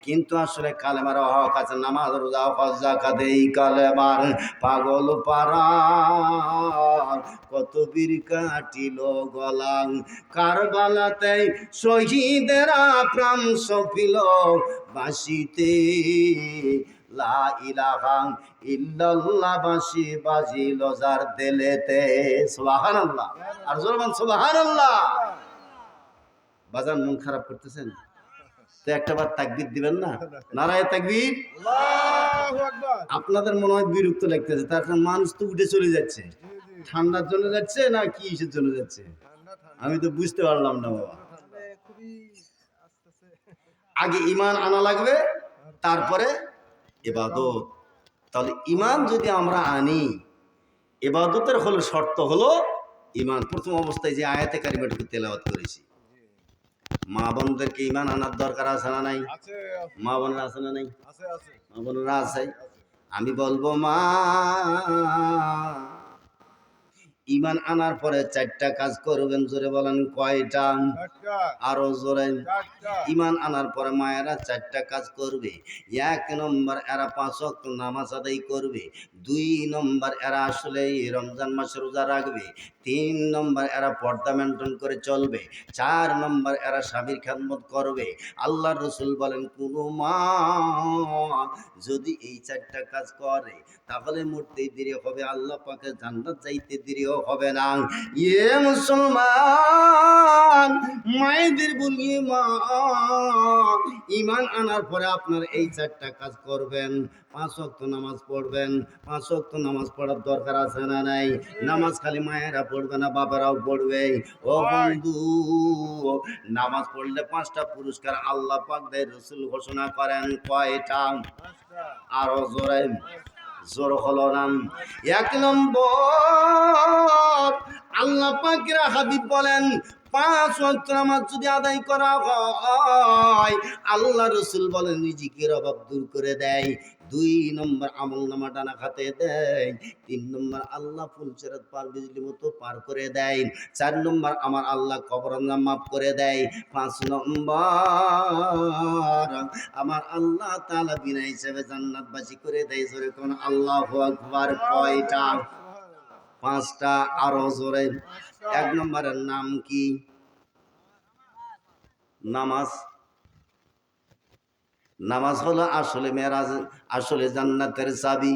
কিন্তু আসলে কালেমার হক আছে, নামাজ রোজা হজ যাকাত, এই কালেমার পাগল পারা কত বীর কাটিল গলা। কারবালাতে শহীদেরা প্রাণ সপিল বাসিতে, লা ইলাহা ইল্লাল্লাহ বাসি বাজিল যার দিলেতে। সুবহানাল্লাহ। আর জোরে বলেন সুবহানাল্লাহ। বাজান মন খারাপ করতেছেন তো একটাবার তাকবীর দিবেন না? নারায়ে তাকবীর। আল্লাহু আকবার। আপনাদের মনে হয় বিরক্ত লাগতেছে, তার কারণ মানুষ তো উঠে চলে যাচ্ছে। ঠান্ডার জন্য যাচ্ছে না কি কিসের জন্য যাচ্ছে আমি তো বুঝতে পারলাম না বাবা। আগে ঈমান আনা লাগবে, তারপরে ইবাদত। তাহলে ঈমান যদি আমরা আনি, ইবাদতের হলো শর্ত হলো ঈমান। প্রথম অবস্থায় যে আয়াতে কারিমাটুকু তেলাওয়াত করেছি, মা বোনদেরকে ঈমান আনার দরকার আছে না নাই? মা বোনেরা আছে না নাই? মা বোনেরা আছে। আমি বলবো মা, ঈমান আনার পরে 4টা কাজ করবেন। জোরে বলেন কয়টা? আরো জোরে। ঈমান আনার পরে মায়েরা 4টা কাজ করবে। 1 নম্বর, এরা 5 ওয়াক্ত নামাজ আদায় করবে। 2 নম্বর, এরা আসলে রমজান মাসে রোজা রাখবে। 3 নম্বর, এরা পর্দা মেনটেন করে চলবে। 4 নম্বর, এরা স্বামীর খেদমত করবে। আল্লাহর রাসূল বলেন কোন মা যদি এই 4টা কাজ করে তাহলে মরতে দেরি হবে, আল্লাহ পাকের জান্নাত যাইতে দেরি হবে না। ইয়ে মুসলমান, মায়েদের বলি মা, ঈমান আনার পরে আপনার এই 4টা কাজ করবেন। 5 ওয়াক্ত নামাজ পড়বেন। 5 ওয়াক্ত নামাজ পড়ার দরকার আছে না নাই? নামাজ খালি মায়েরা পড়বে না, বাবারাও পড়বে। ও বন্ধু, নামাজ পড়লে 5টা পুরস্কার আল্লাহ পাক দেয়, রাসূল ঘোষণা করেন। কয়টা? আরো জোরে। জোর হলো না। 1 নম্বর, আল্লাহ পাকের হাবিব বলেন 5 ওয়াক্ত নামাজ যদি আদায় করা হয়, আল্লাহ রাসূল বলেন রিজিকের অভাব দূর করে দেয়। 2 নম্বর, আমল নামা ডানা খাতে দেয়। 3 নম্বর, আল্লাহ ফুলসেরাত পার বিজলি মতো পার করে দেয়। 4 নম্বর, আমার আল্লাহ কবর আযাব মাফ করে দেয়। 5 নম্বর, আমার আল্লাহ তাআলা বিনা হিসাবে জান্নাতবাসী করে দেয়। জোরে কোন আল্লাহু আকবার। কয়টা? 5টা। আরো জোরে। 1 নম্বরের নাম কি? নামাজ। নামাজ হলো আসলে মেরাজ, আসলে জান্নাতের চাবি।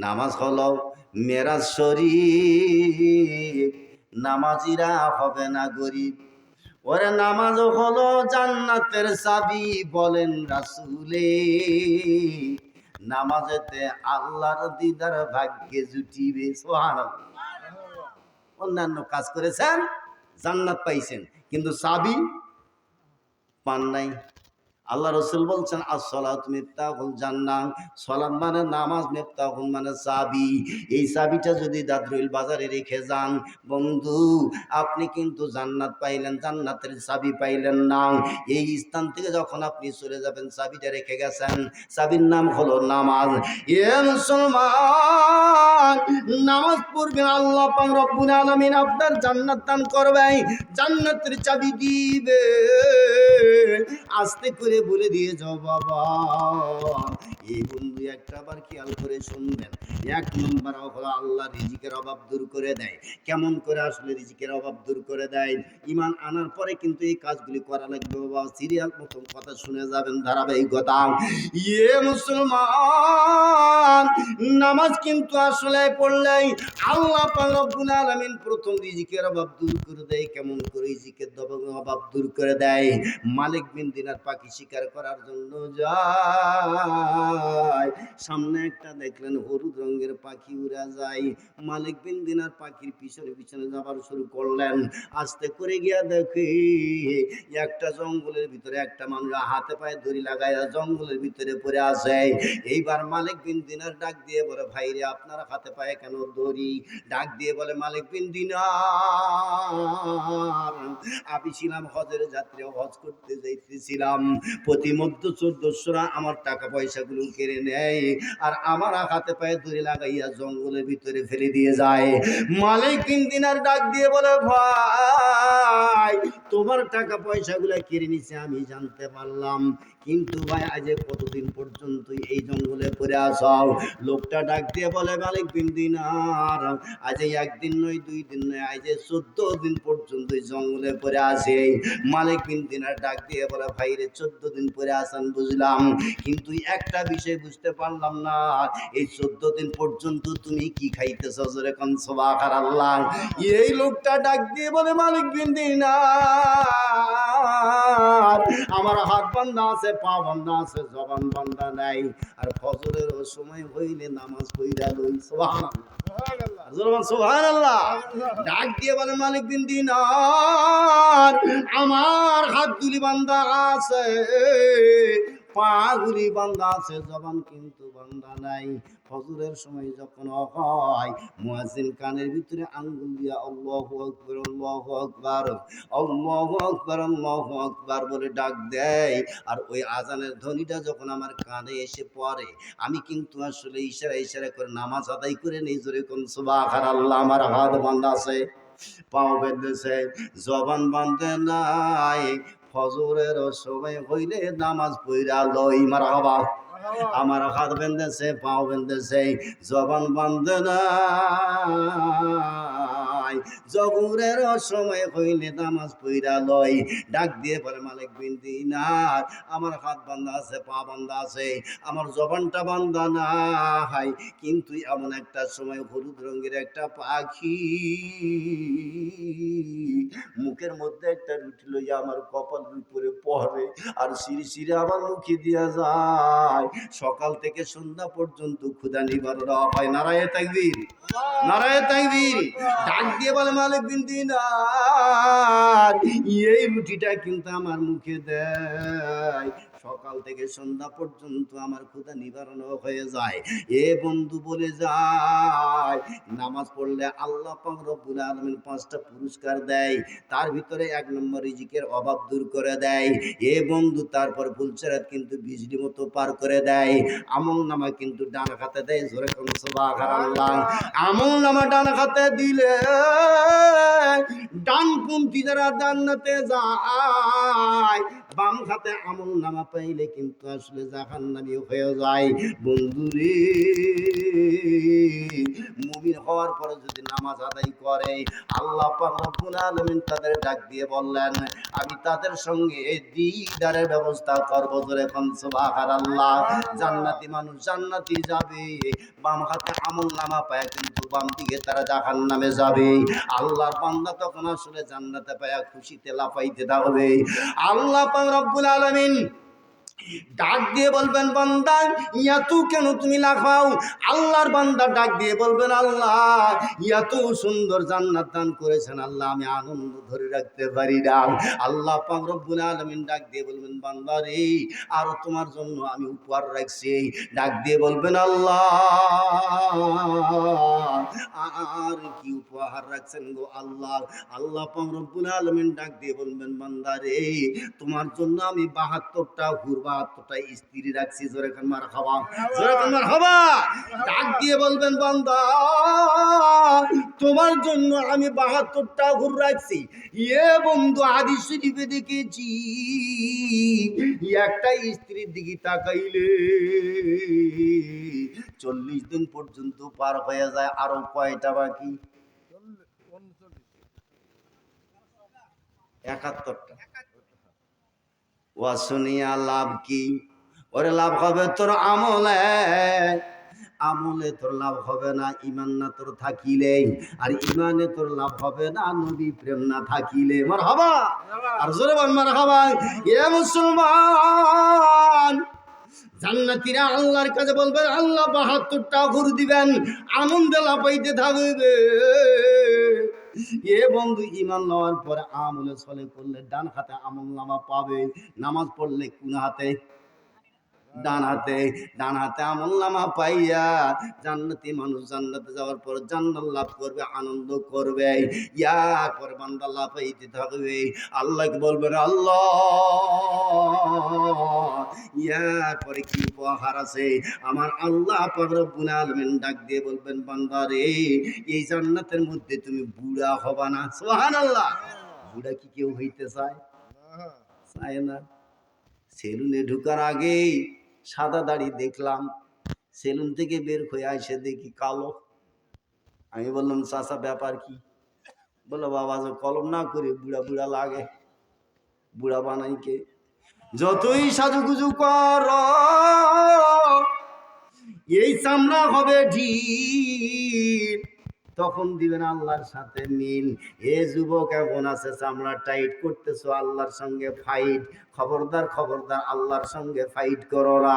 নামাজ হলো মেরাজ শরীফ, নামাজিরা হবে না গরিব। ওরে নামাজ হলো জান্নাতের চাবি বলেন রাসূলে, নামাজেতে আল্লাহর দিদার ভাগ্যে জুটিবে। সুবহানাল্লাহ। অন্যান্য কাজ করেছেন, জান্নাত পাইছেন, কিন্তু চাবি পান নাই। আল্লাহ রাসূল বলছেন as-সালাতু মিফতাহুল জান্নাহ, সালাত মানে নামাজ, মিফতাহুল মানে চাবি। এই চাবিটা যদি দাদরুল বাজারে রেখে যান বন্ধু, আপনি কিন্তু জান্নাত পাইলেন, জান্নাতের চাবি পাইলেন না। এই স্থান থেকে যখন আপনি চলে যাবেন, চাবিটা রেখে গেছেন, চাবির নাম হলো নামাজ। এ মুসলমান, নামাজ পড়বেন, আল্লাহ পাক রব্বুল আলামিন আপনার জান্নাত দান করবে, জান্নাতের চাবি দিবে। আস্তে করে বলে দিয়ে যাও বাবা। এই বন্ধু একটা বার খেয়াল করে শুনবেন। 1 নম্বর হলো আল্লাহ রিজিকের অভাব দূর করে দেয়। কেমন করে আসলে রিজিকের অভাব দূর করে দেয়? ঈমান আনার পরে কিন্তু এই কাজগুলি করা লাগবে বাবা। সিরিয়াল মতন কথা শুনে যাবেন, ধারাবাহিকতা। ইয়ে মুসলমান, নামাজ কিন্তু আসলে পড়লেই আল্লাহ পাক রব্বুল আলামিন প্রথম রিজিকের অভাব দূর করে দেয়। কেমন করে রিজিকের অভাব দূর করে দেয়? মালিক বিন দিনার পাখি শিকার করার জন্য যায়, সামনে একটা দেখলেন হলুদ রঙের পাখি উড়া যায়। মালিক বিন দিনার পাখির পিছনে পিছনে যাবার শুরু করলেন। আস্তে করে গিয়া দেখে একটা জঙ্গলের ভিতরে একটা মানুষ হাতে পায়ে দড়ি লাগাইয়া জঙ্গলের ভিতরে পড়ে আছে। এইবার মালিক বিন দিনার ডাক দিয়ে বলে, ভাইরে আপনার হাতে পায়ে কেন দড়ি? ডাক দিয়ে বলে, মালিক বিন দিনার, আমি ছিলাম হজের যাত্রী, হজ করতে যাইতেছিলাম। প্রতিমধ্য 1400 আমার টাকা পয়সাগুলো কেড়ে নেয় আর আমার হাতে পায়ে দড়ি লাগাইয়া জঙ্গলের ভিতরে ফেলে দিয়ে যায়। মালিক বিন দিনার ডাক দিয়ে বলে, ভাই তোমার টাকা পয়সাগুলো কেড়ে নিছে আমি জানতে পারলাম, কিন্তু ভাই আজ কতদিন পর্যন্ত এই জঙ্গলে পড়ে আসাও? লোকটা ডাক দিয়ে বলে, মালিক বিন দিনার, আজ একদিন নয়, 2 দিন নয়, আজ 14 দিন পর্যন্ত এই জঙ্গলে পড়ে আসে। মালিক বিন দিনার ডাক দিয়ে বলে, ভাই রে 14 দিন পরে আসান বুঝলাম, কিন্তু একটা বিষয় বুঝতে পারলাম না, এই 14 দিন পর্যন্ত তুমি কি খাইতেছ? জোরে কোন সুবহানাল্লাহ। এই লোকটা ডাক দিয়ে বলে, মালিক বিন দিনার, আমার হাত বান্ধা আছে, পা বান্ধা আছে, জবান বান্ধা নাই, আর ফজরের সময় হইলে নামাজ পড়া লই। সুবহানাল্লাহ, সুবহানাল্লাহ। ডাক দিয়ে বলে, মালিক বিন দিনার, আমার হাত দুলি বান্ধা আছে, পাগুলি বান্ধা আছে, জবান কিন্তু বান্ধা নাই। ফজরের সময় যখন হয়, মুয়াজ্জিন কানের ভিতরে আঙ্গুল দিয়া আল্লাহু আকবার, আল্লাহু আকবার, আল্লাহু আকবার, আল্লাহু আকবার বলে ডাক দেয়। আর ওই আজানের ধ্বনিটা যখন আমার কানে এসে পড়ে, আমি কিন্তু আসলে ইশারা ইশারা করে নামাজ আদায় করে নেই। জোরে কোন সুবহানাল্লাহ। আমার হাত বান্ধা আছে, পাও বেঁধেছে, জবান বান্ধে নাই, ফজরের সময় হইলে নামাজ পড়া লই। মারহাবা। আমার হাত বেঁধেছে, পাও বেঁধেছে, জবান বান্ধে নাই, জহুরের সময় হইলে নামাজ পড়া লই। ডাক দিয়ে বলে, মালিক বিন দিনার, আমার হাত বান্ধা আছে, পা বান্ধা আছে, আমার জবানটা বান্ধা নাই, কিন্তু এমন একটা সময় হলুদ রঙের একটা পাখি মুখের মধ্যে একটা রুটি লইয়া আমার কপাল উপরে পড়ে, আর সিঁড়ি সিঁড়ি আমার মুখে দিয়া যায়। সকাল থেকে সন্ধ্যা পর্যন্ত ক্ষুধা নিবারণ হয়। নারায়ে তাকবীর, নারায়ে তাকবীর। ডাক দিয়ে বলে, মালিক বিন দিনার, এই রুটিটা কিন্তু আমার মুখে দেয়, সকাল থেকে সন্ধ্যা পর্যন্ত আমার ক্ষুধা নিবারণ হয়ে যায়। এ বন্ধু বলে যায়, নামাজ পড়লে আল্লাহ পাক রব্বুল আলামিন 5টা পুরস্কার দেয়, তার ভিতরে 1 নম্বর রিজিকের অভাব দূর করে দেয়। এ বন্ধু তারপর ফুলসেরাত কিন্তু বিজলি মতো পার করে দেয়। আমল নামা কিন্তু ডান হাতে দেয়। জোরে কোন সুবহানাল্লাহ। আমল নামা ডান হাতে দিলে ডানপন্থী যারা জান্নাতে যায়, বাম হাতে আমল নামা পাইলে কিন্তু আসলে জাহান্নামী হয়ে যায়। বন্ধুরে, মুমিন হওয়ার পরে যদি নামাজ আদায় করে, আল্লাহ পাক রব্বুল আলামিন তাদের ডাক দিয়ে বললেন, আমি তাদের সঙ্গে দিদারের ব্যবস্থা করব। জোরে কোন সুবহানাল্লাহ। জান্নাতি মানুষ জান্নাতি যাবে, বাম হাতে আমল নামা পায় কিন্তু বাম দিকে তারা জাহান্নামে যাবে। আল্লাহর বান্দা তখন আসলে জান্নাতে পায়া খুশিতে লাফাইতে থাকবে। আল্লাহ পাক রব্বুল আলামিন ডাক দিয়ে বলবেন, বান্দা এত কেন তুমি লাফাও? আল্লাহর বান্দা ডাক দিয়ে বলবেন, আল্লাহ এত সুন্দর জান্নাত দান করেছেন আল্লাহ, আমি আনন্দ ধরে রাখতে পারি না। আল্লাহ পাক রব্বুল আলামিন ডাক দিয়ে বলবেন, বান্দা রে, আর তোমার জন্য আমি উপহার রাখছি। ডাক দিয়ে বলবেন, আল্লাহ আর কি উপহার রাখছেন গো আল্লাহ? আল্লাহ পাক রব্বুল আলামিন ডাক দিয়ে বলবেন, বান্দা রে, তোমার জন্য আমি 72টা হুর, 72টা স্ত্রী রাখছি। জোরে কান মারহাবা, জোরে কান মারহাবা। ডাক দিয়ে বলবেন, বান্দা তোমার জন্য আমি 72টা হুর রাখছি। এ বন্ধু, হাদিস শরীফে দেখেছি, একটা স্ত্রীর দিকে তাকাইলে 40 দিন পর্যন্ত পার হয়ে যায়। আরো কয়টা বাকি? 71টা। ও শুনিয়া লাভ কি? ওরে লাভ হবে তোর আমলে, আমলে তোর লাভ হবে না ইমান না তোর থাকিলে, আর ইমানে তোর লাভ হবে না নবী প্রেম না থাকিলে। মারহাবা, আর জোরে বল মারহাবা। এ মুসলমান, জান্নাতীরা আল্লাহর কাছে বলবেন, আল্লাহ 72টা হুর দিবেন, আনন্দে লাফাইতে থাকবে। এ বন্ধু, ইমান নেওয়ার পরে আমলে চলে করলে ডান হাতে আমল নামা পাবে, নামাজ পড়লে কোন হাতে? ডান হাতে। ডান হাতে আমল নামা পাইয়া জান্নাতি মানুষ জান্নাতে যাওয়ার পর জান্নাত লাভ করবে, আনন্দ করবে। ইয়ার পরে বান্দা লাফাইতে থাকবে, আল্লাহকে বলবেন, আল্লাহ ইয়ার পরে কি উপহার আছে? আমার আল্লাহ পাক রব্বুল আলামিন ডাক দিয়ে বলবেন, বান্দা রে, এই জান্নাতের মধ্যে তুমি বুড়া হবা না। সুবহানাল্লাহ। বুড়া কি কেউ হইতে চায়? চায় না। সেলুনে ঢুকার আগেই সাদা দাড়ি দেখলাম, সেলুন থেকে বের হয়ে এসে দেখি কালো। আমি বললাম, চাচা ব্যাপার কি? বললো, বাবা যে কলম না করে বুড়া বুড়া লাগে, বুড়া বানাই কে? যতই সাজুগুজু কর এই চামড়া হবে ঢিল, তখন দিবেন আল্লাহর সাথে মিল। এ যুবক এমন আছে চামড়া টাইট করতেছো, আল্লাহর সঙ্গে ফাইট। খবরদার খবরদার, আল্লাহর সঙ্গে ফাইট করো না।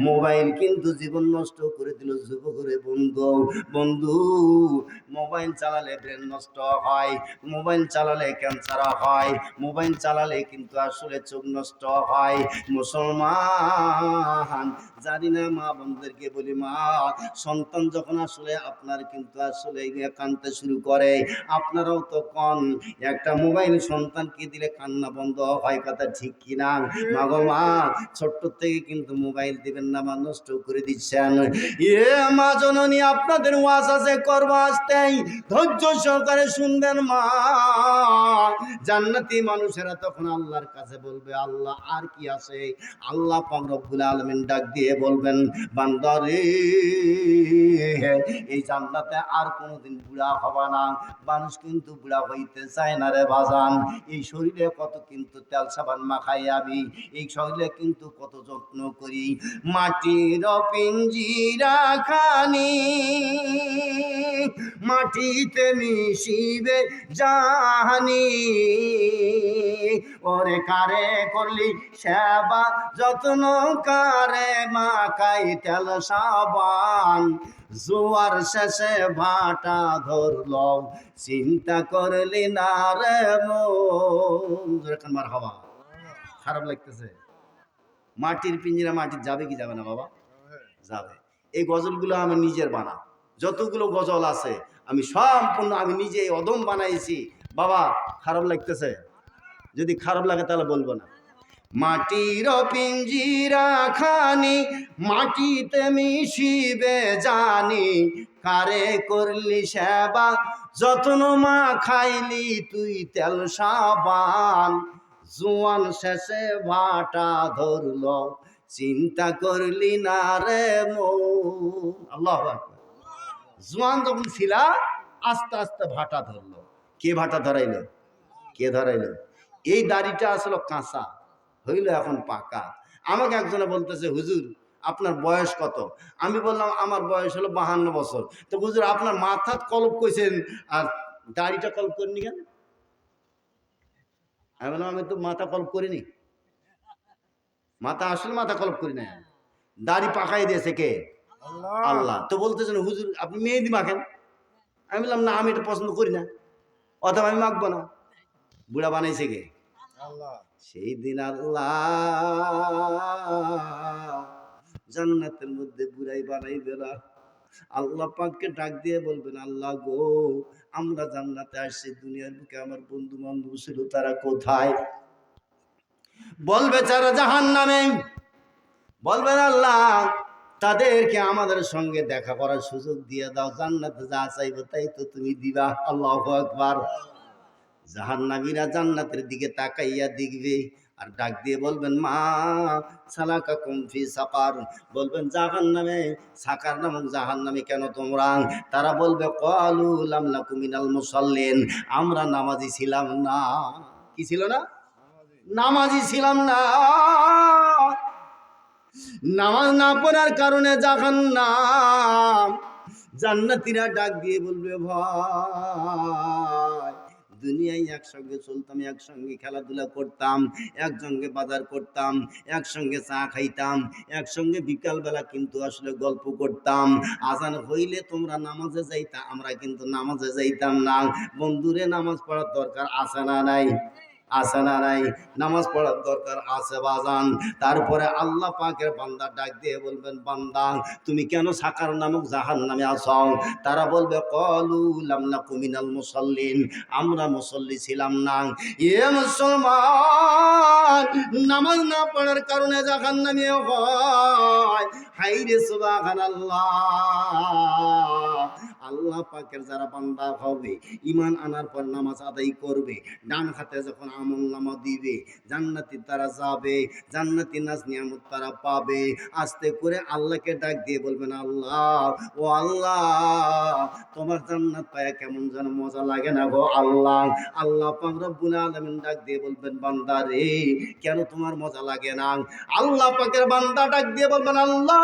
মোবাইল কিন্তু জীবন নষ্ট করে দিল যুবকরে। বন্ধু বন্ধু, মোবাইল চালালে ব্রেন নষ্ট হয়, মোবাইল চালালে ক্যান্সার হয়, মোবাইল চালালে কিন্তু আসলে চোখ নষ্ট হয়। মুসলমান, জানি না মা বোনদেরকে বলি, মা সন্তান যখন আসলে আপনার কিন্তু আসলে কাঁদতে শুরু করে, আপনারাও তো কন একটা মোবাইল সন্তানকে দিলে কান্না বন্ধ হয়, কথা ঠিক কিনা? মা গো মা, ছোট্ট থেকে কিন্তু মোবাইল দিবেন না, মা নষ্ট করে দিচ্ছেন। মা জননী, আপনাদের ওয়াজ আছে করব, আসতেই ধৈর্য সহকারে শুনবেন মা। জান্নাতি মানুষেরা তখন আল্লাহর কাছে বলবে, আল্লাহ আর কি আছে? আল্লাহ পাক রব্বুল আলামিন ডাক দিয়ে বলবেন, বান্দা রে, এই জান্নাতে আর কোনোদিন বুড়া হবে না। মানুষ কিন্তু বুড়া হইতে চায় না রে বাজান। এই শরীরে কত কিন্তু তেল সাবান মাখাই আমি, এই শরীরে কিন্তু কত যত্ন করি। মাটির পিঞ্জিরা খানি মাটিতে মিশিবে জানি, ওরে কারে করলি সেবা যত্ন, কারে মাখাই তেল সাবান, জোয়ার শেষে ভাটা ধরল, চিন্তা করলি না রে মন। মার হওয়া খারাপ লাগতেছে? মাটির পিঞ্জিরা মাটির যাবে কি যাবে না বাবা? যাবে। এই গজলগুলো আমি নিজের বানা, যতগুলো গজল আছে আমি সম্পূর্ণ আমি নিজে অদম বানাইছি। বাবা খারাপ লাগতেছে? যদি খারাপ লাগে তাহলে বলবো না। মাটির পিঞ্জিরা খানি মাটিতে মিশিবে জানি, কারে করলি সেবা যত্ন, মা খাইলি তুই তেল সাবান, জোয়ান শেষে ভাটা ধরল, চিন্তা করলি না রে মন। আল্লাহু আকবার। জোয়ান যখন ছিলা আস্তে আস্তে ভাটা ধরলো। কে ভাটা ধরাইলো? কে ধরাইলো? এই দাড়িটা আসলে কাঁচা হইল, এখন পাকা। আমাকে একজনে বলতেছে, হুজুর আপনার বয়স কত? আমি বললাম আমার বয়স হলো 52 বছর। তো হুজুর আপনার মাথা কলপ কইছেন আর দাড়িটা কলপ করিনি কেন? আমি বললাম, আমি তো মাথা কলপ করিনি, মাথা আসলে মাথা কলপ করি না, দাড়ি পাকাই দিয়েছে কে? আল্লাহ। তো বলতেছেন হুজুর আপনি মেহেদি মাখেন। আমি বললাম, না আমি এটা পছন্দ করি না, অথবা আমি মাখবো না। বুড়া বানাইছে কে? সেই দিন আল্লাহ জান্নাতের মধ্যে বুড়াই বানাইবে না। আল্লাহ পাককে ডাক দিয়ে বলবেন, আল্লাহ গো, আমরা জান্নাতে আসছি, দুনিয়ার বুকে আমার বন্ধু বান্ধব ছিল, তারা কোথায়? বলবে যারা জাহান্নামে। বলবেন, আল্লাহ তাদেরকে আমাদের সঙ্গে দেখা করার সুযোগ দিয়ে দাও, জান্নাতে যা চাইবো তাই তো তুমি দিবা। আল্লাহু আকবার। জাহান্নামীরা জান্নাতের দিকে তাকাইয়া দেখবে আর ডাক দিয়ে বলবেন, মা সালাকাকুম ফি সাকার। বলবেন জাহান্নামে, সাকার নামক জাহান্নামে কেন তোমরা? তারা বলবে, ক্বালু লাম নাকু মিনাল মুসাল্লিন, আমরা নামাজি ছিলাম না। কি ছিল না? নামাজি ছিলাম না। নামাজ না পড়ার কারণে জাহান্নাম। জান্নাতীরা ডাক দিয়ে বলবে, ভাই দুনিয়ায় একসঙ্গে চলতাম, একসঙ্গে খেলাধুলা করতাম, একসঙ্গে বাজার করতাম, একসঙ্গে চা খাইতাম, একসঙ্গে বিকালবেলা কিন্তু আসলে গল্প করতাম। আজান হইলে তোমরা নামাজে যাইতা, আমরা কিন্তু নামাজে যাইতাম না। বন্ধুরে নামাজ পড়ার দরকার আছে না নাই? আছে না নাই? নামাজ পড়ার দরকার আছে বাজান। তারপরে আল্লাহ পাকের বান্দা ডাক দিয়ে বলবেন, বান্দা তুমি কেন সাকার নামক জাহান্নামে আছো? তারা বলবে, ক্বালু লাম নাকু মিনাল মুসাল্লিন, আমরা মুসল্লি ছিলাম না। এ মুসলমান, নামাজ না পড়ার কারণে জাহান্নামে হয়। হায় রে সুবহানাল্লাহ। আল্লাহ পাকের যারা বান্দা হবে, ঈমান আনার পর নামাজ আদায় করবে, ডান হাতে যখন আমলনামা দিবে, জান্নাতে তারা যাবে, জান্নাতি নাজ নিয়ামত তারা পাবে। আস্তে করে আল্লাহকে ডাক দিয়ে বলবেন, আল্লাহ, ও আল্লাহ, তোমার জান্নাত পায়া কেমন যেন মজা লাগে না গো আল্লাহ। আল্লাহ পাক রব্বুল আলামিন ডাক দিয়ে বলবেন, বান্দা রে, কেন তোমার মজা লাগে না? আল্লাহ পাকের বান্দা ডাক দিয়ে বলবেন, আল্লাহ,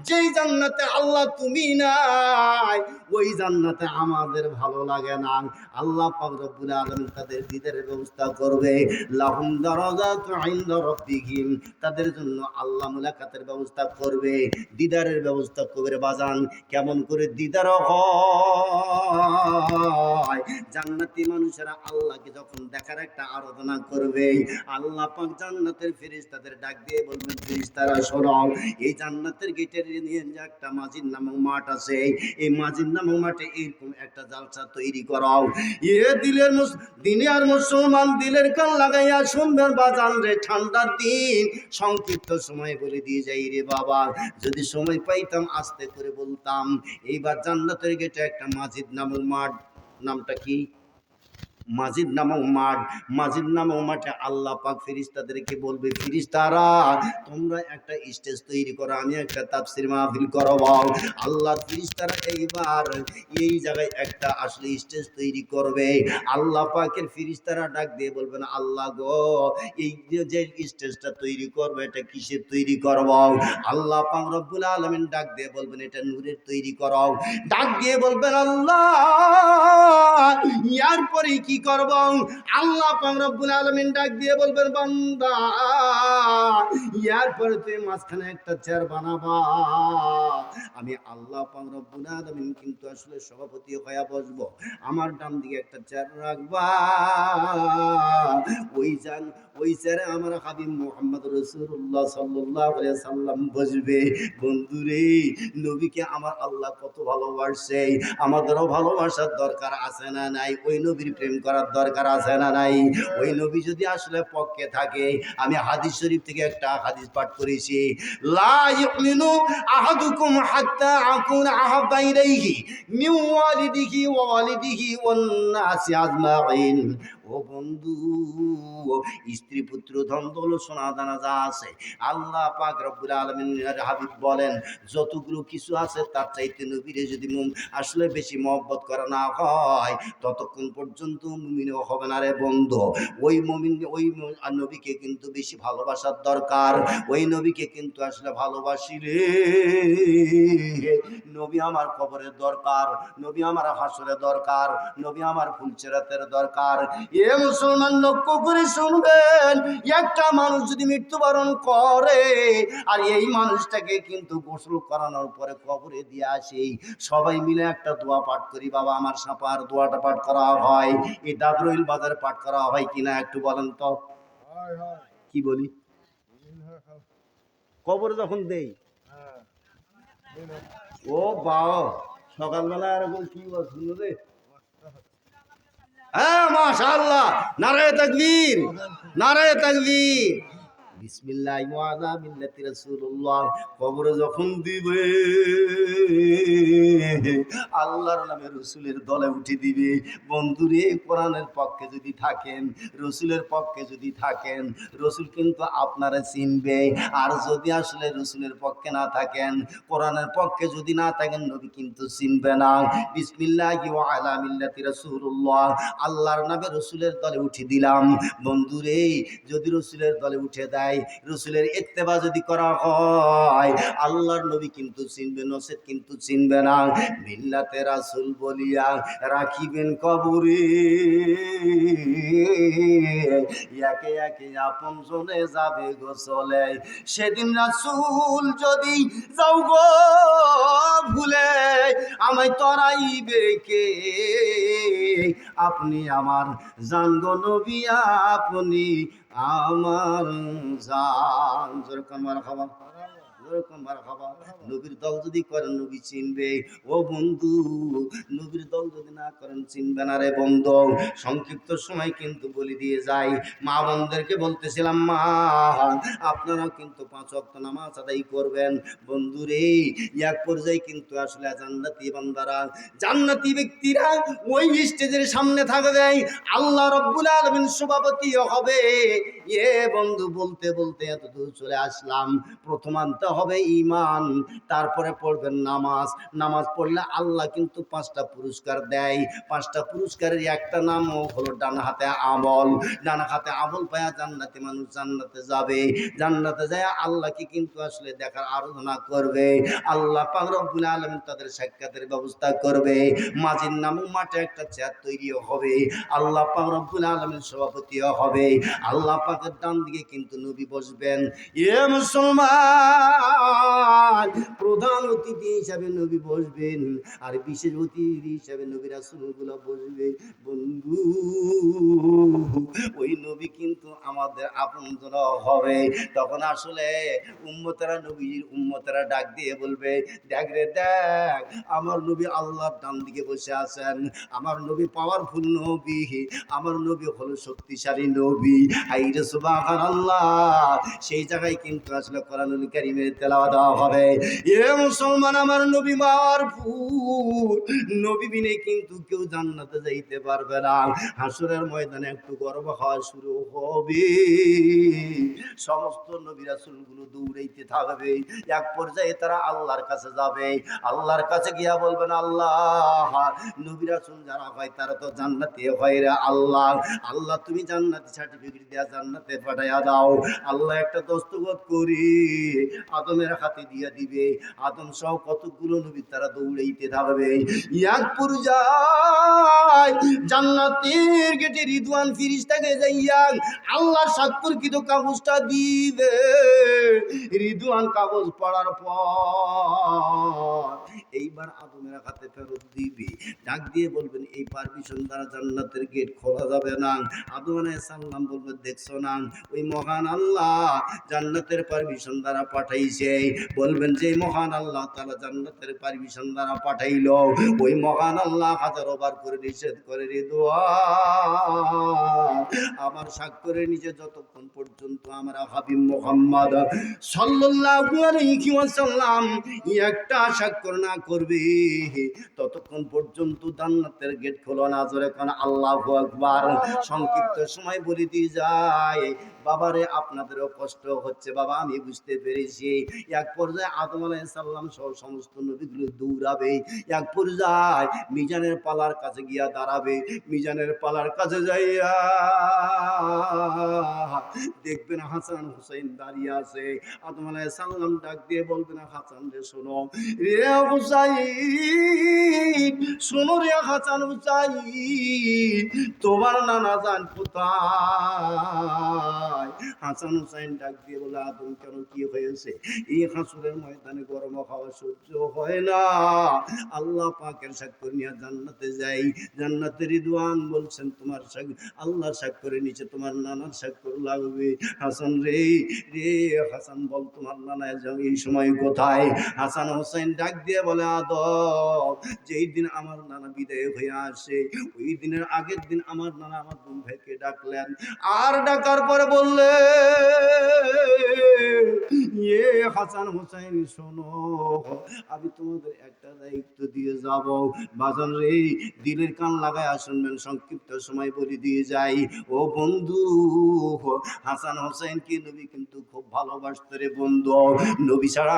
যেই জান্নাতে আল্লাহ তুমি নাই, ওই জান্নাতে আমাদের ভালো লাগে না। আল্লাহ পাক রব্বুল আলামিন তাদের দিদারের ব্যবস্থা করবে। লাহুম দারাজাতু ইনদা রাব্বিহিম, তাদের জন্য আল্লাহ মুলাকাতের ব্যবস্থা করবে, দিদারের ব্যবস্থা করবে। বাজান, কেমন করে দিদার হয়? জান্নাতি মানুষেরা আল্লাহকে যখন দেখার একটা আরাধনা করবে, আল্লাহ পাক জান্নাতের ফেরেশতাদের ডাক দিয়ে বলবেন, ফেরেশতারা শোনো, এই জান্নাতের গেটের নিয়ে যে একটা মাজিদ নামক মাঠ আছে, এই মাজিদ নামক মাঠে এরকম একটা জালসা তৈরি করাও। দিনের মুসলমান দিলের কান লাগাইয়া শুনবেন বাজান রে, ঠান্ডার দিন, সংক্ষিপ্ত সময় বলে দিয়ে যাই রে বাবা, যদি সময় পাইতাম আস্তে করে বলতাম। এইবার জান্নাতের গেটে একটা মাজিদ নামক মাঠ, নামটা কি? মাজিদ নামক মাঠ। মাজিদ নামক মাঠে আল্লাহ পাক ফেরেশতাদেরকে বলবে, ফেরেশতারা তোমরা একটা স্টেজ তৈরি করো, আমি একটা তাফসীর মাহফিল করাবো। আল্লাহ ফেরেশতারা এইবার এই জায়গায় একটা আসলে স্টেজ তৈরি করবে। আল্লাহ পাকের ফেরেশতারা ডাক দিয়ে বলবেন, আল্লাহ গো, এই যে স্টেজটা তৈরি করবে, এটা কিসের তৈরি করব? আল্লাহ পাক রব্বুল আলামিন ডাক দিয়ে বলবেন, এটা নূরের তৈরি করো। ডাক দিয়ে বলবেন, আল্লাহ, ইয়ার পরে কি করব? আল্লাহ পাক রব্বুল আলামিন ডাক দিয়ে বলবেন, বান্দা, ইয়ার পরে তুই মাঝখানে একটা চেয়ার বানাবা। আমি আল্লাহ পাক রব্বুল আলামিন কিন্তু আসলে সভাপতি হয়ে বসবো, আমার ডান দিকে একটা চেয়ার রাখবা। ওই চেয়ারে আমার হাবিব মুহাম্মদ রাসূলুল্লাহ সাল্লাল্লাহু আলাইহি সাল্লাম বসবে। বন্ধুরে, নবীকে আমার আল্লাহ কত ভালোবাসে, আমাদেরও ভালোবাসার দরকার আছে না নাই? ওই নবীর প্রেম করার দরকার আছে না নাই? ওই নবী যদি আসলে পক্ষে থাকে, আমি হাদিস শরীফ থেকে একটা হাদিস পাঠ করেছি, লা ইউমিনু আহাদুকুম হাত্তা আকুনা আহাব্বা ইলাইহি মিন ওয়ালিদিহি ওয়া ওয়ালিদিহি ওয়ান নাসি আজমাইন। ও বন্ধু, স্ত্রী পুত্র ধন দৌলত সোনা দানা যা আছে, আল্লাহ পাক রব্বুল আলামিনের হাবিব বলেন, যতগুলো কিছু আছে তার চাইতে নবীরে যদি আসলে বেশি মহব্বত করা না হয়, ততক্ষণ পর্যন্ত মুমিন হবে না রে বন্ধু। ওই মুমিন, ওই নবীকে কিন্তু বেশি ভালোবাসার দরকার। ওই নবীকে কিন্তু আসলে ভালোবাসি রে। নবী আমার কবরের দরকার, নবী আমার হাসরের দরকার, নবী আমার ফুলচেরাতের দরকার। এ মুসলমান, লক্ষ্য করে শুনবেন, একটা মানুষ যদি মৃত্যুবরণ করে, আর এই মানুষটাকে কিন্তু গোসল করানোর পরে কবরে দিয়ে আসি, সবাই মিলে একটা দোয়া পাঠ করি। বাবা আমার সাপার দোয়াটা পাঠ করা হয়, এই দাদরইল বাজারে পাঠ করা হয় কিনা একটু বলেন তো? কি বলি? কবরে যখন দেই, ও বাবা, সকালবেলা এরকম কি শুনলো রে? হ্যাঁ, মাশাআল্লাহ, নারায়ে তাকবীর, নারায়ে তাকবীর। বিসমিল্লাহ ওয়া আলা মিল্লাতি রাসূলুল্লাহ। কবরে যখন দিবে, আল্লাহর নামে রসুলের দলে উঠে দিবে। বন্ধুরে, কোরআনের পক্ষে যদি থাকেন, রসুলের পক্ষে যদি থাকেন, রসুল কিন্তু আপনারা চিনবে। আর যদি আসলে রসুলের পক্ষে না থাকেন, কোরআনের পক্ষে যদি না থাকেন, নবী কিন্তু চিনবে না। বিসমিল্লাহ ওয়া আলা মিল্লাতি রাসূলুল্লাহ। আল্লাহর নামে রসুলের দলে উঠে দিলাম। বন্ধুরে, যদি রসুলের দলে উঠে দেয়, রসুলের ইত্তেবা যদি করা হয়, আল্লাহর নবী কিন্তু চিনবে, নসেদ কিন্তু চিনবে না। মিল্লাতে রাসূল বলিয়া রাখিবেন কবরে, একে একে আপন জনে যাবে গোসলে। সেদিন রাসূল যদি যাও গো ভুলে, আমায় তরাইবে কে? আপনি আমার জান গো নবী, আপনি আমার জান। যেরকম মারহাবা, এরকম মারহাবা। নবীর দল যদি করেন নবী চিনবে। ও বন্ধু, নবীর দল যদি না করেন চিনবে না রে বন্ধু। সংক্ষিপ্ত সময় কিন্তু বলে দিয়ে যাই, মা বোনদেরকে বলতেছিলাম, মা আপনারাও কিন্তু 5 ওয়াক্ত নামাজ আদায় করবেন। বন্ধুরে, এক পর্যায়ে কিন্তু আসলে জান্নাতি বান্দারা, জান্নাতি ব্যক্তিরা ওই স্টেজের সামনে থাকবে, আল্লাহ রাব্বুল আলামিন সভাপতি হবে। এ বন্ধু, বলতে বলতে এত দূর চলে আসলাম। প্রথম আনতে হবে ঈমান, তারপরে পড়বেন নামাজ। নামাজ পড়লে আল্লাহ কিন্তু 5টা পুরস্কার দেয়। 5টা পুরস্কারের একটা নাম হলো ডান হাতে আমল। ডান হাতে আমল পায়া জান্নাতি মানুষ জান্নাতে যাবে। জান্নাতে যায় আল্লাহকে কিন্তু আসলে দেখার আরাধনা করবে। আল্লাহ পাক রব্বুল আলামিন তাদের সাক্ষাতের ব্যবস্থা করবে। মাঝির নামে মাঠে একটা চেয়ার তৈরি হবে, আল্লাহ পাক রব্বুল আলামিন সভাপতি হবে। আল্লাহ পাকের ডান দিকে কিন্তু নবী বসবেন। এ মুসলমান, প্রধান অতিথি হিসাবে নবী বসবেন, আর বিশেষ অতিথি হিসাবে নবী রাসূলগুলো বসবে। বন্ধু, ওই নবী কিন্তু আমাদের আপনজন হবে। তখন আসলে উম্মতেরা, নবীর উম্মতেরা ডাক দিয়ে বলবে, দেখ রে দেখ, আমার নবী আল্লাহর ডান দিকে বসে আছেন। আমার নবী পাওয়ারফুল নবী, আমার নবী হলো শক্তিশালী নবী। হাইরে সুবহানাল্লাহ। সেই জায়গায় কিন্তু আসলে কোরআনুল কারীমের তেলাওয়াত হবে। এ মুসলমান, আমার নবী পাওয়ারফুল নবী বিনে কিন্তু কেউ জান্নাতে যাইতে পারবে না। হাসরের ময়দানে একটু গর্ব হওয়া শুরু হবে, সমস্ত নবী রাসূলগুলো দৌড়াইতে থাকবে। এক পর্যায়ে তারা আল্লাহর কাছে যাবে। আল্লাহর কাছে গিয়া বলবেন, আল্লাহ, নবী রাসূল যারা হয় তারা তো জান্নাতি হয় রে আল্লাহ। আল্লাহ তুমি জান্নাতি সার্টিফিকেট দিয়া জান্নাতে পাঠাইয়া দাও। আল্লাহ একটা দস্তখত করি আদমের হাতে দিয়া দিবে। আদম সহ কতগুলো নবী তারা দৌড়াইতে থাকবে। এক পর্যায়ে জান্নাতের গেটে রিদওয়ান ফেরেশতাকে যাইয়া আল্লাহর স্বাক্ষরকৃত কাগজটা দিবে। রিদওয়ান কাগজ পড়ার পর এইবার আদমের হাতে ফেরত দিবে। ডাক দিয়ে বলবেন, এই পারমিশন দ্বারা জান্নাতের গেট খোলা যাবে না। আদম আলাইহিস সালাম বলবে, দেখছো না, ওই মহান আল্লাহ জান্নাতের পারমিশন দ্বারা পাঠাইছে। বলবেন যে মহান আল্লাহ তাআলা জান্নাতের পারমিশন দ্বারা পাঠাইলো, ওই মহান আল্লাহ হাজারো বার করে নিষেধ করে, রিদওয়ান আমার স্বাক্ষরের নিচে যতক্ষণ পর্যন্ত আমরা হাবিব মুহাম্মদ সাল্লাল্লাহু আলাইহি ওয়াসাল্লাম একটা স্বাক্ষর না করবে, ততক্ষণ পর্যন্ত জান্নাতের গেট খোলো না। জোরে কোন আল্লাহু আকবার। সংক্ষিপ্ত সময় বলে দিয়ে যায়, বাবারে আপনাদেরও কষ্ট হচ্ছে বাবা, আমি বুঝতে পেরেছি। এক পর্যায়ে আদম আলাইহিস সালাম সহ সমস্ত নবীগুলো দৌড়াবে। এক পর্যায়ে মিজানের পালার কাছে গিয়া দাঁড়াবে। মিজানের পালার কাছে যাইয়া দেখবেন হাসান হুসাইন দাঁড়িয়ে আছে। আদম আলাইহিস সালাম ডাক দিয়ে বলবেন, হাসান রে শোনো, রে হুসাইন শোনো, রে হাসান হুসাইন, তোমার নানা জান কোথায়? হাসান হুসাইন ডাক দিয়ে বলে, আদম কেন, কি হয়েছে? এই হাসরের ময়দানে গরম খাওয়া সহ্য হয় না, আল্লাহ পাকের স্বাক্ষর নিয়ে জান্নাতে যাই। জান্নাতে রিদওয়ান বলছেন, তোমার আল্লাহর স্বাক্ষরের নিচে তোমার নানার স্বাক্ষর লাগবে। হাসান রে, রে হাসান বল, তোমার নানা এই সময় কোথায়? হাসান হোসেন ডাক দিয়ে বলে, আদম, যেই দিন আমার নানা বিদায় হয়ে আসে, ওই দিনের আগের দিন আমার নানা আমার দুই ভাইকে ডাকলেন। আর ডাকার পরে বললে, এ হাসান হোসেন শোনো, আমি তোমাদের একটা দায়িত্ব দিয়ে যাব। বাজান রে, দিলের কান লাগায় শুনবেন, সংক্ষিপ্ত সময় বলে দিয়ে যাই। ও বন্ধু, হাসান হোসেনকে নবী কিন্তু খুব ভালোবাসত রে বন্ধু। নবী ছাড়া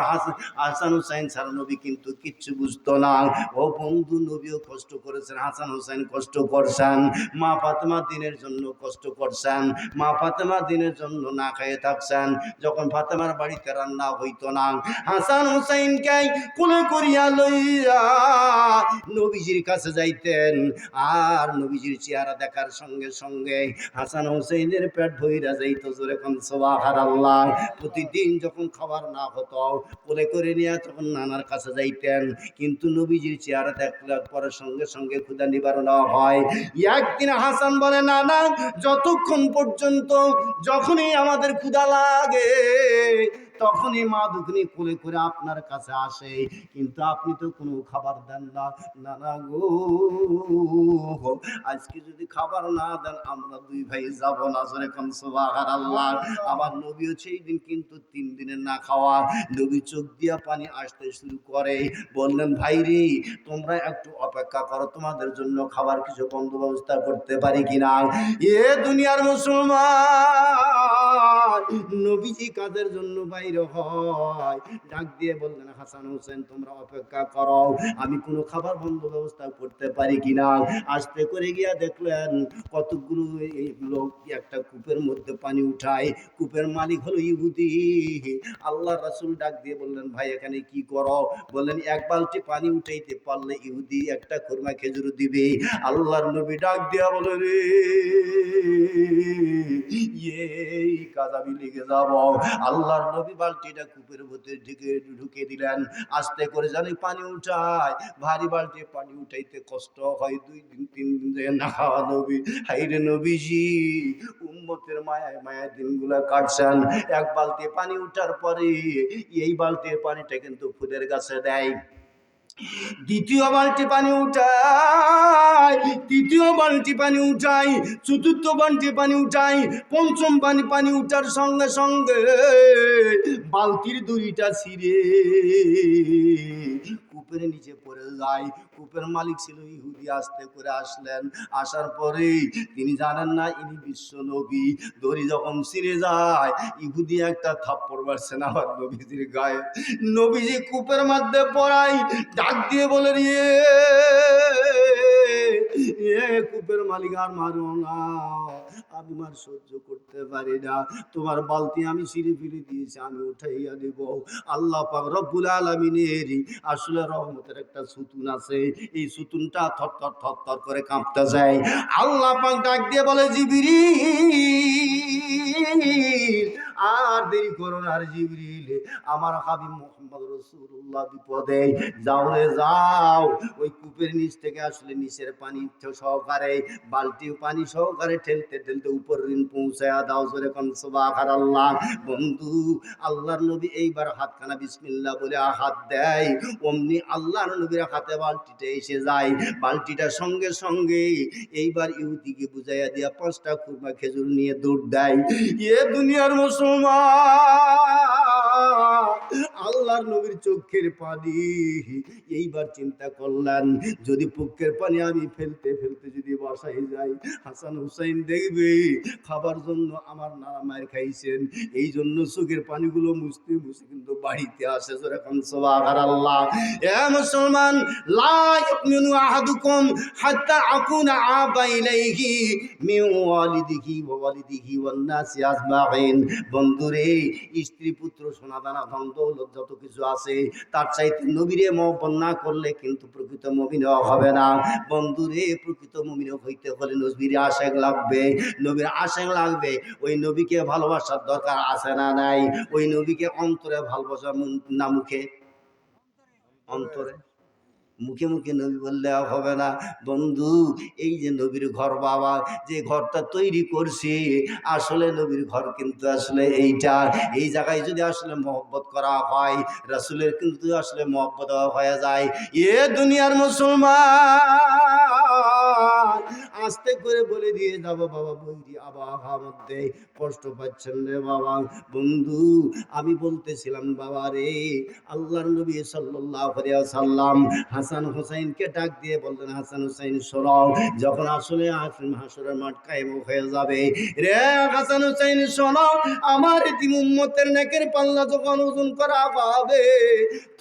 হাসান হোসেন ছাড়া নবী কিন্তু কিচ্ছু বুঝতো না। ও বন্ধু, নবীও কষ্ট করেছেন, হাসান হোসেন কষ্ট করছেন, মা ফাতেমা দিনের জন্য কষ্ট করছেন। মা ফাতেমা দিনের জন্য না খেয়ে থাকছেন। যখন ফাতেমার বাড়িতে রান্না হইতো না, হাসান হোসেনকে কোলে করিয়া লইয়া নবীজির কাছে যাইতেন। আর নবীজির চেহারা দেখার সঙ্গে সঙ্গে হাসান হোসেনের পেট ভইরা যাইত। জোরে কোন সুবহানাল্লাহ। প্রতিদিন যখন খাবার না হতো, কোলে করে নিয়ে তখন নানার কাছে যাইতেন, কিন্তু নবীজির চেহারা দেখার পরে সঙ্গে সঙ্গে ক্ষুধা নিবারণ হয়। একদিন হাসান বলে, নানা, যতক্ষণ পর্যন্ত যখনই আমাদের ক্ষুধা লাগে তখনই মা দুঃখিনী কোলে করে আপনার কাছে আসে, কিন্তু আপনি তো কোনো খাবার দেন না। না না গো, আজকে যদি খাবার না দেন আমরা দুই ভাই যাব না। জোরে কোন সুবহানাল্লাহ। আমার নবীও সেই দিন কিন্তু 3 দিনের না খাওয়া। নবী চোখ দিয়া পানি আসতে শুরু করে, বললেন ভাই রে তোমরা একটু অপেক্ষা করো, তোমাদের জন্য খাবার কিছু বন্দোবস্ত করতে পারি কিনা। এ দুনিয়ার মুসলমান, নবীজি কাজের জন্য বাইরে হয়, ডাক দিয়ে বললেন হাসান হোসেন তোমরা অপেক্ষা করো, আমি কোনো খাবার বন্দোবস্ত করতে পারি কিনা। আস্তে করে গিয়া দেখলেন কতগুলো এই লোক একটা কূপের মধ্যে পানি উঠায়। কূপের মালিক হলো ইহুদি। আল্লাহ রাসূল ডাক দিয়ে বললেন ভাই এখানে কি করো। বললেন এক বালতি পানি উঠাইতে পারলে ইহুদি একটা খুরমা খেজুর দিবে। আল্লাহর নবী ডাক দিয়া বলে রে এই কাজ আমি লিখে যাব। আল্লাহর নবী বালতিটা কূপের মধ্যে ঢুকে দিলেন। আস্তে করে জানি পানি উঠায়, ভারী বালতি পানি উঠাইতে কষ্ট হয়, 2 দিন 3 দিন ধরে না খাওয়া নবী। হাইরে নবীজি উম্মতের মায়ায় মায়ায় দিনগুলা কাটছেন। এক বালতি পানি উঠার পরে এই বালতির পানিটা কিন্তু ফুলের গাছে দেয়। দ্বিতীয় বালতি পানি উঠাই, তৃতীয় বালতি পানি উঠাই, চতুর্থ বালতি পানি উঠাই, পঞ্চম পানি উঠার সঙ্গে সঙ্গে বালতির দড়িটা ছিঁড়ে কূপের নিচে পড়ে যায়। কূপের মালিক ছিল ইহুদি। আস্তে করে আসলেন, আসার পরে তিনি জানেন না ইনি বিশ্ব নবী। দড়ি যখন ছিঁড়ে যায় ইহুদি একটা থাপ্পড় মারছেন আমার নবীজির গায়ে। নবীজি কূপের মধ্যে পড়াই, ডাক দিয়ে বলে রে এ কূপের মালিক আর মারো না, আমি মার সহ্য করতে পারি না, তোমার বালতি আমি ছিঁড়ে ফিরে দিয়েছি, আমি উঠাইয়া দেব। আল্লাহ পাক রব্বুল আলামিনের আসলে রহমতের একটা সুতুন আছে, এই সুতুনটা থরথর থরথর করে কাঁপতে যায়। আল্লাহ পাক ডাক দিয়ে বলে জিবরিল আর দেরি করো না, আর জিবরিল আমার হাবিব মুহাম্মদ রাসূলুল্লাহ বিপদে, যাও রে যাও, ওই কূপের নিচ থেকে আসলে নিচের পানি সহকারে বালতি পানি সহকারে ঠেলতে ঠেলতে উপর ঋণ পৌঁছায়া দাও। জোরে কোন সুবহানাল্লাহ। বন্ধু আল্লাহর নবী এইবার হাতখানা বিসমিল্লাহ বলে হাত দেয়, অমনি আল্লাহর নবীর হাতে বালতিটা এসে যায়। বালতিটা সঙ্গে সঙ্গে এইবার ইহুদিকে বুঝাইয়া দিয়া 5টা খুরমা খেজুর নিয়ে দৌড় দেয়। এ দুনিয়ার মুসলমান, আল্লাহর নবীর চোখের পানি। এইবার চিন্তা করলেন যদি পুকুরের পানি আমি ফেলতে ফেলতে যদি বাসায় যাই, হাসান হুসাইন দেখবে খাবার জন্য আমার নানা মায়ের খাইছেন, এই জন্য চোখের পানিগুলো মুছতে মুছতে কিন্তু বাড়িতে আসে। যখন সুবহানাল্লাহ। এ মুসলমান, লা ইউমিনু আহাদুকুম হাত্তা আকুনা আবা ইলাইহি মিন ওয়ালিদিহি ওয়া ওয়ালিদিহি ওয়ান নাসি আজমাইন। বন্ধুরে স্ত্রী পুত্র সোনা দানা ধন দৌলত যত কিছু আছে তার চাইতে নবীরে মহব্বত না করলে কিন্তু প্রকৃত মুমিন হবে না। বন্ধুরে প্রকৃত মুমিন হইতে হলে নবীর আশিক লাগবে, নবীর আশিক লাগবে। ওই নবীকে ভালোবাসার দরকার আছে না নাই? ওই নবীকে অন্তরে ভালোবাসা না মুখে? অন্তরে। মুখে মুখে নবী বললে হবে না। বন্ধু এই যে নবীর ঘর, বাবা যে ঘরটা তৈরি করছে আসলে নবীর ঘর কিন্তু আসলে এইটা। এই জায়গায় যদি আসলে মহব্বত করা হয় রাসূলের কিন্তু আসলে মহব্বত হয়ে যায়। এ দুনিয়ার মুসলমান, আস্তে করে বলে দিয়ে যাবো বাবা বৈরি আবহাওয়ার মধ্যে কষ্ট পাচ্ছেন রে বাবা। বন্ধু আমি বলতেছিলাম বাবা রে, আল্লাহর নবী সাল্লাল্লাহু আলাইহি ওয়াসাল্লাম হাসান হুসাইনকে ডাক দিয়ে বললেন হাসান হুসাইন শোনো, যখন আসলে হাসরের মাঠ কায়েম হয়ে যাবে রে হাসান হুসাইন শোনো, আমার এতিম উম্মতের নেকের পাল্লা যখন ওজন করা হবে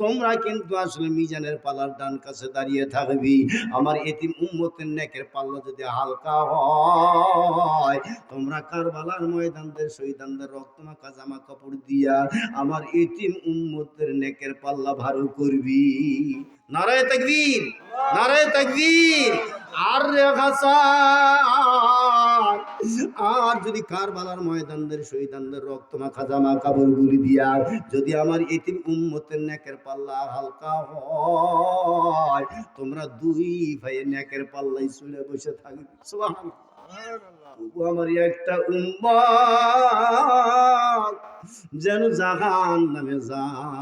তোমরা কিন্তু আসলে মিজানের পাল্লার ডান কাছে দাঁড়িয়ে থাকবি। আমার এতিম উম্মতের নেকের পাল্লা যদি হালকা হয় তোমরা কারবালার ময়দানদের শহীদানদের রক্তমাখা জামা কাপড় দিয়া আমার এতিম উম্মতের নেকের পাল্লা ভারী করবি। নারায়ে তাকবীর, নারায়ে তাকবীর। আর রে হাসান, আর যদি কারবালার ময়দানদের শহীদানদের রক্তমাখা জামা কাপড় গুলি দিয়া যদি আমার এতিম উম্মতের নেকের পাল্লা হালকা হয় তোমরা দুই ভাইয়ের নেকের পাল্লাই চলে বসে থাকবে। সুবহানাল্লাহ। তবু আমার একটা উম্মত যেন জাহান্নামে যায়।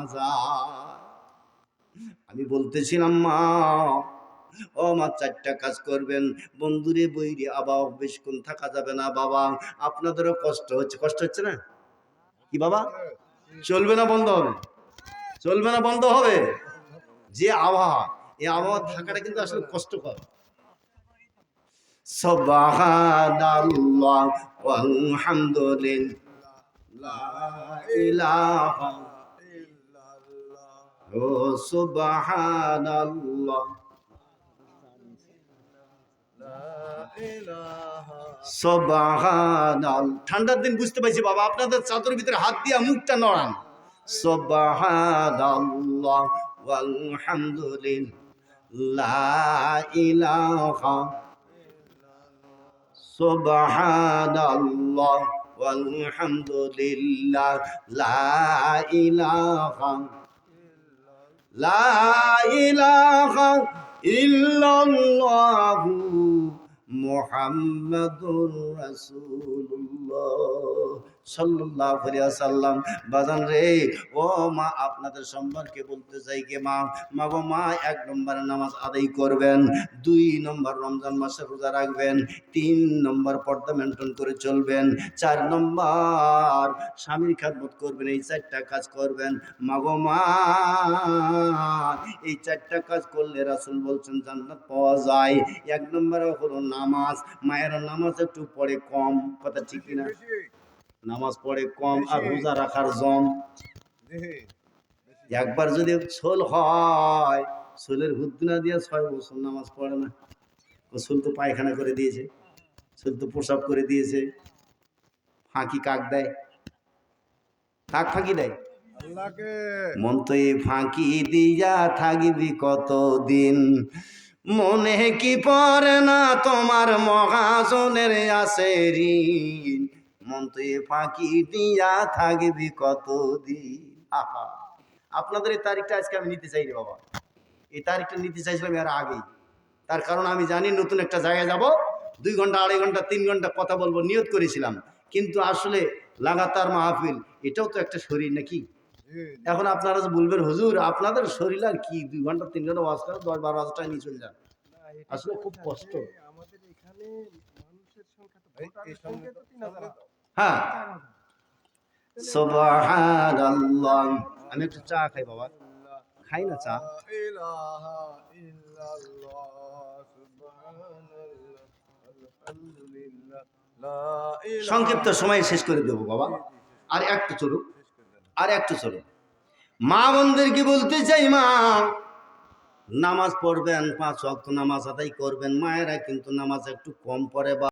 আমি বলতেছিলাম মা, ও মা, 4টা কাজ করবেন। বন্ধুরে বইরে আবার বেশিক্ষণ থাকা যাবে না বাবা, আপনাদেরও কষ্ট হচ্ছে। কষ্ট হচ্ছে না কি বাবা? চলবে না বন্ধ হবে? চলবে না বন্ধ হবে? যে আবহাওয়া, এই আবহাওয়া থাকাটা কিন্তু আসলে কষ্টকর। সুবহানাল্লাহ ওয়ালহামদুলিল্লাহ লা ইলাহা ইল্লাল্লাহ ও সুবহানাল্লাহ সুবহানাল্লাহ। ঠান্ডার দিন বুঝতে পারছি বাবা, আপনাদের চাদরের ভিতরে হাত দিয়া মুখটা নড়ান। সুবহানাল্লাহ ওয়ালহামদুলিল্লাহ লা ইলাহা সুবহানাল্লাহ ওয়ালহামদুলিল্লাহ লা ইলাহা ইল্লাল্লাহু মুহাম্মাদুর রাসূলুল্লাহ সাল্লাল্লাহু আলাইহি ওয়াসাল্লাম। বাজান রে, ও মা, আপনাদের সম্পর্কে বলতে চাই কে মা, মা গো মা, 1 নম্বরে নামাজ আদায় করবেন, 2 নম্বর রমজান মাসে রোজা রাখবেন, 3 নম্বর পর্দা মেনটেন করে চলবেন, 4 নম্বর স্বামীর খেদমত করবেন। এই 4টা কাজ করবেন মা গো মা। এই 4টা কাজ করলে রাসূল বলছেন জান্নাত পাওয়া যায়। 1 নম্বরে হলো নামাজ। মায়েরা নামাজ একটু পড়ে কম, কথা ঠিক কিনা? নামাজ পড়ে কম আর রোজা রাখার জম। একবার যদি ছোল হয়, ছোলের হুদ্দুনা দিয়ে 6 বছর নামাজ পড়ে না। ছোল তো পায়খানা করে দিয়েছে, ছোল তো প্রসাব করে দিয়েছে। ফাঁকি কাক দেয়? কাক ফাঁকি দেয়? মন তো এই ফাঁকি দিয়া থাকিবি কতদিন, মনে কি পড়ে না তোমার মহাজনের আছে ঋণ। মন তো এই ফাঁকি দিয়া থাকিবি কতদিন। আহা, আপনাদের এই তারিখটা আজকে আমি নিতে চাই রে বাবা। এই তারিখটা নিতে চাইছিলাম এর আগেই। তার কারণ আমি জানি নতুন একটা জায়গায় যাব, 2 ঘন্টা 2.5 ঘন্টা 3 ঘন্টা কথা বলবো নিয়ত করেছিলাম। কিন্তু আসলে লাগাতার মাহফিল, এটাও তো একটা শরীর নাকি? এখন আপনারা যে বলবেন হুজুর আপনাদের শরীর আর কি, 2 ঘন্টা 3 ঘন্টা ওয়াজ করে 10-12 হাজার টাকা নিয়ে চলে যান। আসলে খুব কষ্ট। আমাদের এখানে মানুষের সংখ্যা তো ভোটারের সংখ্যা তো 3000। হ্যাঁ, সুবহানাল্লাহ। আমি একটু চা খাই বাবা, খাই না চা। ইলাহা ইল্লাল্লাহ সুবহানাল্লাহ আলহামদুলিল্লাহ লা ইলাহা। সংক্ষিপ্ত সময় শেষ করে দেবো বাবা, আর একটু চলুক, আর একটু চলুক। মা বোনদেরকে বলতে চাই মা, নামাজ পড়বেন, 5 ওয়াক্ত নামাজ আদায় করবেন। মায়েরা কিন্তু নামাজ একটু কম পড়ে বা